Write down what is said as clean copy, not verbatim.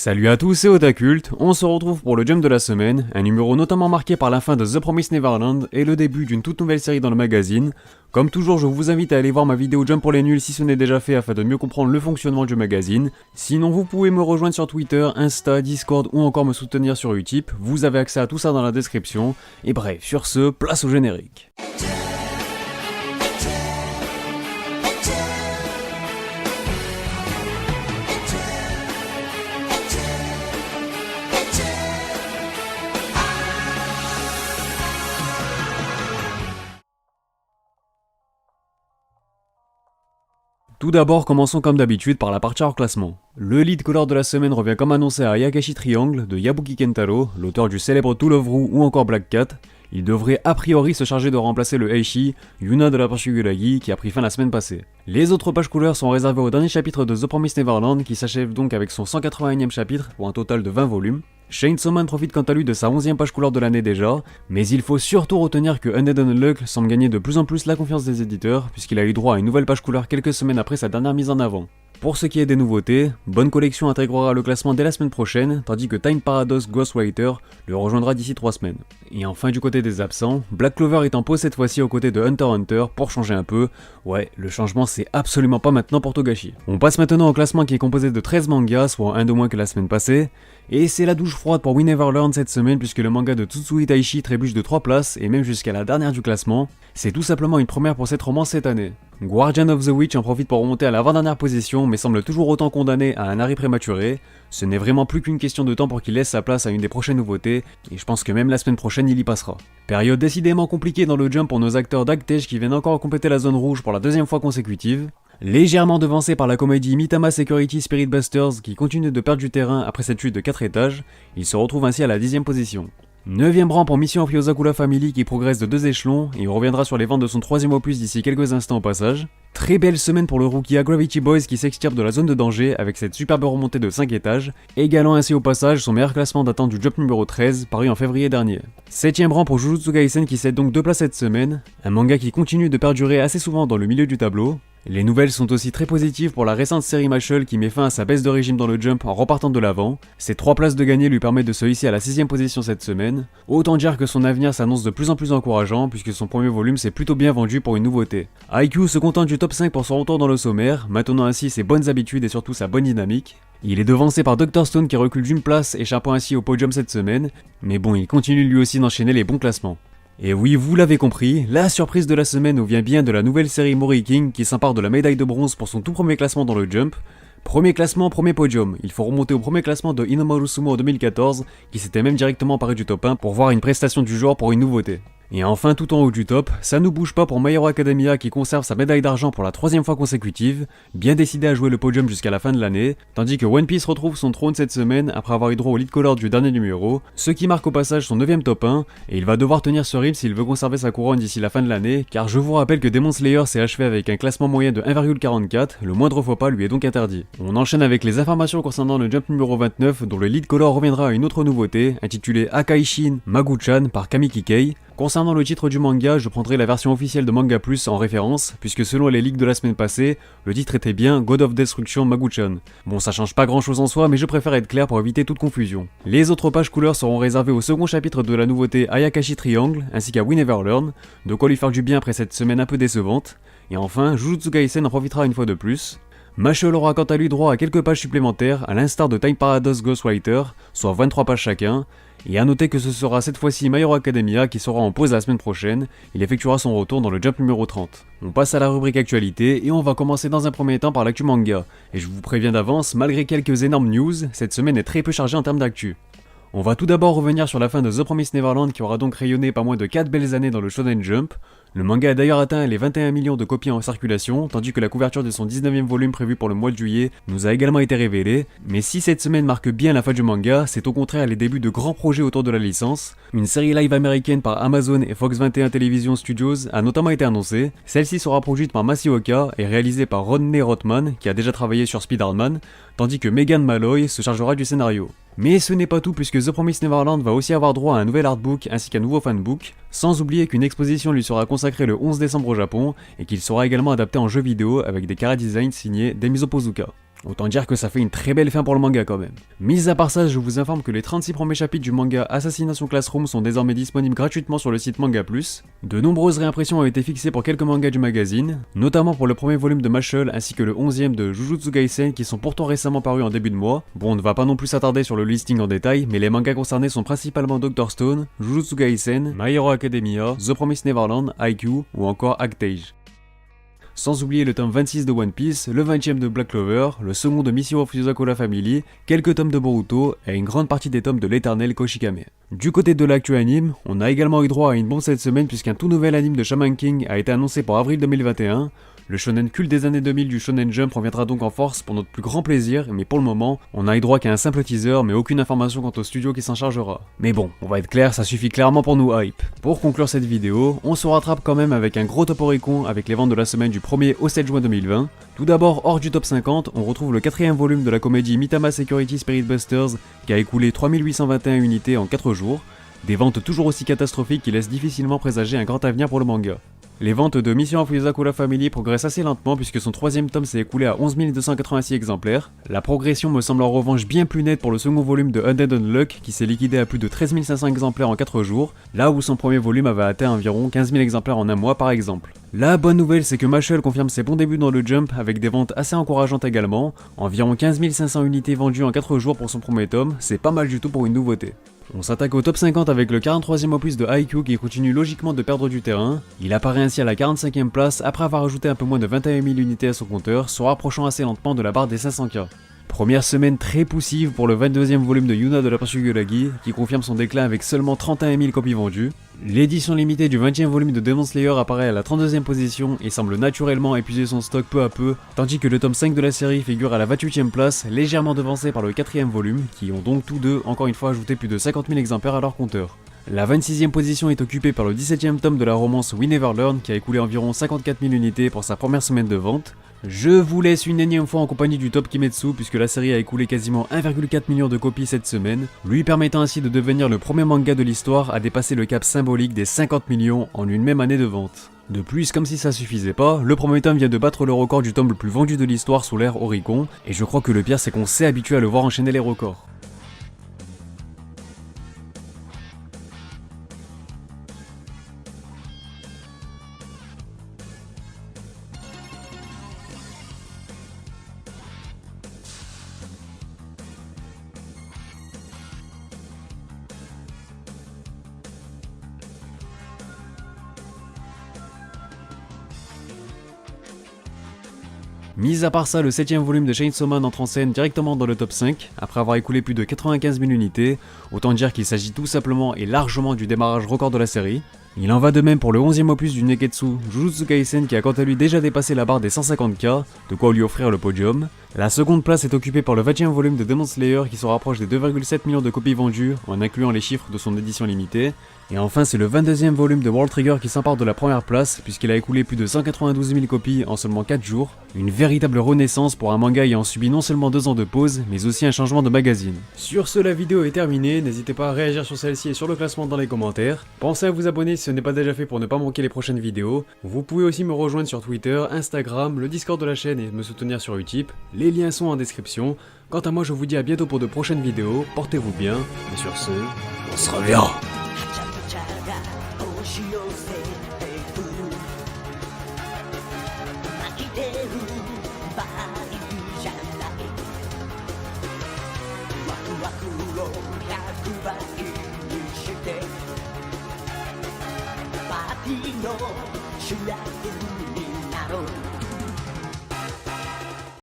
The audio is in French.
Salut à tous, c'est Otakult, on se retrouve pour le Jump de la semaine, un numéro notamment marqué par la fin de The Promised Neverland et le début d'une toute nouvelle série dans le magazine. Comme toujours, je vous invite à aller voir ma vidéo Jump pour les nuls si ce n'est déjà fait afin de mieux comprendre le fonctionnement du magazine. Sinon, vous pouvez me rejoindre sur Twitter, Insta, Discord ou encore me soutenir sur Utip, vous avez accès à tout ça dans la description. Et bref, sur ce, place au générique. Tout d'abord, commençons comme d'habitude par la partie hors classement. Le lead color de la semaine revient comme annoncé à Ayakashi Triangle de Yabuki Kentaro, l'auteur du célèbre To Love Ru ou encore Black Cat. Il devrait a priori se charger de remplacer le Eishi, Yuna de la Porchigulagi, qui a pris fin la semaine passée. Les autres pages couleurs sont réservées au dernier chapitre de The Promised Neverland qui s'achève donc avec son 181e chapitre pour un total de 20 volumes. Chainsaw Man profite quant à lui de sa 11e page couleur de l'année déjà, mais il faut surtout retenir que Undead Unluck semble gagner de plus en plus la confiance des éditeurs puisqu'il a eu droit à une nouvelle page couleur quelques semaines après sa dernière mise en avant. Pour ce qui est des nouveautés, Bonne Collection intégrera le classement dès la semaine prochaine, tandis que Time Paradox Ghostwriter le rejoindra d'ici 3 semaines. Et enfin du côté des absents, Black Clover est en pause cette fois-ci aux côtés de Hunter x Hunter pour changer un peu. Ouais, le changement c'est absolument pas maintenant pour Togashi. On passe maintenant au classement qui est composé de 13 mangas, soit un de moins que la semaine passée. Et c'est la douche froide pour We Never Learn cette semaine puisque le manga de Tsutsui Taishi trébuche de 3 places et même jusqu'à la dernière du classement. C'est tout simplement une première pour cette romance cette année. Guardian of the Witch en profite pour remonter à l'avant-dernière position mais semble toujours autant condamné à un arrêt prématuré. Ce n'est vraiment plus qu'une question de temps pour qu'il laisse sa place à une des prochaines nouveautés et je pense que même la semaine prochaine il y passera. Période décidément compliquée dans le Jump pour nos acteurs d'Agtej qui viennent encore compléter la zone rouge pour la deuxième fois consécutive. Légèrement devancé par la comédie Mitama Security Spirit Busters qui continue de perdre du terrain après cette chute de 4 étages, il se retrouve ainsi à la 10e position. 9ème rang pour Mission of Yozakura Family qui progresse de 2 échelons et on reviendra sur les ventes de son 3ème opus d'ici quelques instants au passage. Très belle semaine pour le rookie A Gravity Boys qui s'extirpe de la zone de danger avec cette superbe remontée de 5 étages, égalant ainsi au passage son meilleur classement datant du Jump numéro 13 paru en février dernier. 7ème rang pour Jujutsu Kaisen qui cède donc 2 places cette semaine, un manga qui continue de perdurer assez souvent dans le milieu du tableau. Les nouvelles sont aussi très positives pour la récente série Mashle qui met fin à sa baisse de régime dans le Jump en repartant de l'avant. Ces 3 places de gagné lui permettent de se hisser à la 6ème position cette semaine. Autant dire que son avenir s'annonce de plus en plus encourageant puisque son premier volume s'est plutôt bien vendu pour une nouveauté. IQ se contente du top 5 pour son retour dans le sommaire, maintenant ainsi ses bonnes habitudes et surtout sa bonne dynamique. Il est devancé par Dr Stone qui recule d'une place échappant ainsi au podium cette semaine, mais bon il continue lui aussi d'enchaîner les bons classements. Et oui, vous l'avez compris, la surprise de la semaine nous vient bien de la nouvelle série Mori King qui s'empare de la médaille de bronze pour son tout premier classement dans le Jump. Premier classement, premier podium, il faut remonter au premier classement de Inomaru Sumo en 2014, qui s'était même directement emparé du top 1 pour voir une prestation du genre pour une nouveauté. Et enfin tout en haut du top, ça ne bouge pas pour My Hero Academia qui conserve sa médaille d'argent pour la 3ème fois consécutive, bien décidé à jouer le podium jusqu'à la fin de l'année, tandis que One Piece retrouve son trône cette semaine après avoir eu droit au lead color du dernier numéro, ce qui marque au passage son 9ème top 1, et il va devoir tenir ce rythme s'il veut conserver sa couronne d'ici la fin de l'année, car je vous rappelle que Demon Slayer s'est achevé avec un classement moyen de 1,44, le moindre faux pas lui est donc interdit. On enchaîne avec les informations concernant le Jump numéro 29, dont le lead color reviendra à une autre nouveauté, intitulée Akaishin Magu-chan par Kamiki Kei. Concernant le titre du manga, je prendrai la version officielle de Manga Plus en référence, puisque selon les leaks de la semaine passée, le titre était bien God of Destruction Magu-chan. Bon, ça change pas grand chose en soi, mais je préfère être clair pour éviter toute confusion. Les autres pages couleurs seront réservées au second chapitre de la nouveauté Ayakashi Triangle, ainsi qu'à We Never Learn, de quoi lui faire du bien après cette semaine un peu décevante. Et enfin, Jujutsu Kaisen en profitera une fois de plus. Mashle aura quant à lui droit à quelques pages supplémentaires, à l'instar de Time Paradox Ghostwriter, soit 23 pages chacun, et à noter que ce sera cette fois-ci My Hero Academia qui sera en pause la semaine prochaine, il effectuera son retour dans le Jump numéro 30. On passe à la rubrique actualité, et on va commencer dans un premier temps par l'actu manga, et je vous préviens d'avance, malgré quelques énormes news, cette semaine est très peu chargée en termes d'actu. On va tout d'abord revenir sur la fin de The Promised Neverland qui aura donc rayonné pas moins de 4 belles années dans le Shonen Jump. Le manga a d'ailleurs atteint les 21 millions de copies en circulation, tandis que la couverture de son 19ème volume prévu pour le mois de juillet nous a également été révélée. Mais si cette semaine marque bien la fin du manga, c'est au contraire les débuts de grands projets autour de la licence. Une série live américaine par Amazon et Fox 21 Television Studios a notamment été annoncée. Celle-ci sera produite par Masioka et réalisée par Rodney Rothman, qui a déjà travaillé sur Spider-Man, tandis que Megan Malloy se chargera du scénario. Mais ce n'est pas tout puisque The Promised Neverland va aussi avoir droit à un nouvel artbook ainsi qu'un nouveau fanbook, sans oublier qu'une exposition lui sera consacrée le 11 décembre au Japon et qu'il sera également adapté en jeu vidéo avec des chara-designs signés Demiso Pozuka. Autant dire que ça fait une très belle fin pour le manga quand même. Mis à part ça, je vous informe que les 36 premiers chapitres du manga Assassination Classroom sont désormais disponibles gratuitement sur le site Manga Plus. De nombreuses réimpressions ont été fixées pour quelques mangas du magazine, notamment pour le premier volume de Mashle ainsi que le 11e de Jujutsu Kaisen qui sont pourtant récemment parus en début de mois. Bon, on ne va pas non plus s'attarder sur le listing en détail, mais les mangas concernés sont principalement Dr. Stone, Jujutsu Kaisen, My Hero Academia, The Promised Neverland, Haikyuu ou encore Actage. Sans oublier le tome 26 de One Piece, le 20e de Black Clover, le second de Mission of Yuzakura Family, quelques tomes de Boruto et une grande partie des tomes de l'éternel Koshikame. Du côté de l'actu anime, on a également eu droit à une bombe cette semaine puisqu'un tout nouvel anime de Shaman King a été annoncé pour avril 2021. Le shonen culte des années 2000 du Shonen Jump reviendra donc en force pour notre plus grand plaisir, mais pour le moment, on n'a eu droit qu'à un simple teaser mais aucune information quant au studio qui s'en chargera. Mais bon, on va être clair, ça suffit clairement pour nous hype. Pour conclure cette vidéo, on se rattrape quand même avec un gros toporicon avec les ventes de la semaine du 1er au 7 juin 2020. Tout d'abord, hors du top 50, on retrouve le 4ème volume de la comédie Mitama Security Spirit Busters qui a écoulé 3821 unités en 4 jours. Des ventes toujours aussi catastrophiques qui laissent difficilement présager un grand avenir pour le manga. Les ventes de Mission of Yuzakura Family progressent assez lentement puisque son 3ème tome s'est écoulé à 11 286 exemplaires. La progression me semble en revanche bien plus nette pour le second volume de Undead Unluck qui s'est liquidé à plus de 13 500 exemplaires en 4 jours, là où son premier volume avait atteint environ 15 000 exemplaires en un mois par exemple. La bonne nouvelle c'est que Mashle confirme ses bons débuts dans le Jump avec des ventes assez encourageantes également, environ 15 500 unités vendues en 4 jours pour son premier tome, c'est pas mal du tout pour une nouveauté. On s'attaque au top 50 avec le 43ème opus de Haikyuu qui continue logiquement de perdre du terrain. Il apparaît ainsi à la 45ème place après avoir ajouté un peu moins de 21 000 unités à son compteur, se rapprochant assez lentement de la barre des 500K. Première semaine très poussive pour le 22ème volume de Yuna de la Persuguragi qui confirme son déclin avec seulement 31 000 copies vendues. L'édition limitée du 20ème volume de Demon Slayer apparaît à la 32ème position et semble naturellement épuiser son stock peu à peu, tandis que le tome 5 de la série figure à la 28ème place, légèrement devancé par le 4ème volume, qui ont donc tous deux encore une fois ajouté plus de 50 000 exemplaires à leur compteur. La 26ème position est occupée par le 17ème tome de la romance We Never Learn qui a écoulé environ 54 000 unités pour sa première semaine de vente. Je vous laisse une énième fois en compagnie du top Kimetsu puisque la série a écoulé quasiment 1,4 million de copies cette semaine, lui permettant ainsi de devenir le premier manga de l'histoire à dépasser le cap symbolique des 50 millions en une même année de vente. De plus, comme si ça suffisait pas, le premier tome vient de battre le record du tome le plus vendu de l'histoire sous l'ère Oricon, et je crois que le pire c'est qu'on s'est habitué à le voir enchaîner les records. Mis à part ça, le 7ème volume de Chainsaw Man entre en scène directement dans le top 5, après avoir écoulé plus de 95 000 unités, autant dire qu'il s'agit tout simplement et largement du démarrage record de la série. Il en va de même pour le 11ème opus du Neketsu, Jujutsu Kaisen qui a quant à lui déjà dépassé la barre des 150K, de quoi lui offrir le podium. La seconde place est occupée par le 20ème volume de Demon Slayer qui se rapproche des 2,7 millions de copies vendues en incluant les chiffres de son édition limitée. Et enfin c'est le 22ème volume de World Trigger qui s'empare de la première place puisqu'il a écoulé plus de 192 000 copies en seulement 4 jours. Une véritable renaissance pour un manga ayant subi non seulement 2 ans de pause mais aussi un changement de magazine. Sur ce, la vidéo est terminée, n'hésitez pas à réagir sur celle-ci et sur le classement dans les commentaires. Pensez à vous abonner si ce n'est pas déjà fait pour ne pas manquer les prochaines vidéos. Vous pouvez aussi me rejoindre sur Twitter, Instagram, le Discord de la chaîne et me soutenir sur Utip. Les liens sont en description. Quant à moi, je vous dis à bientôt pour de prochaines vidéos. Portez-vous bien et sur ce, on se reverra. 主役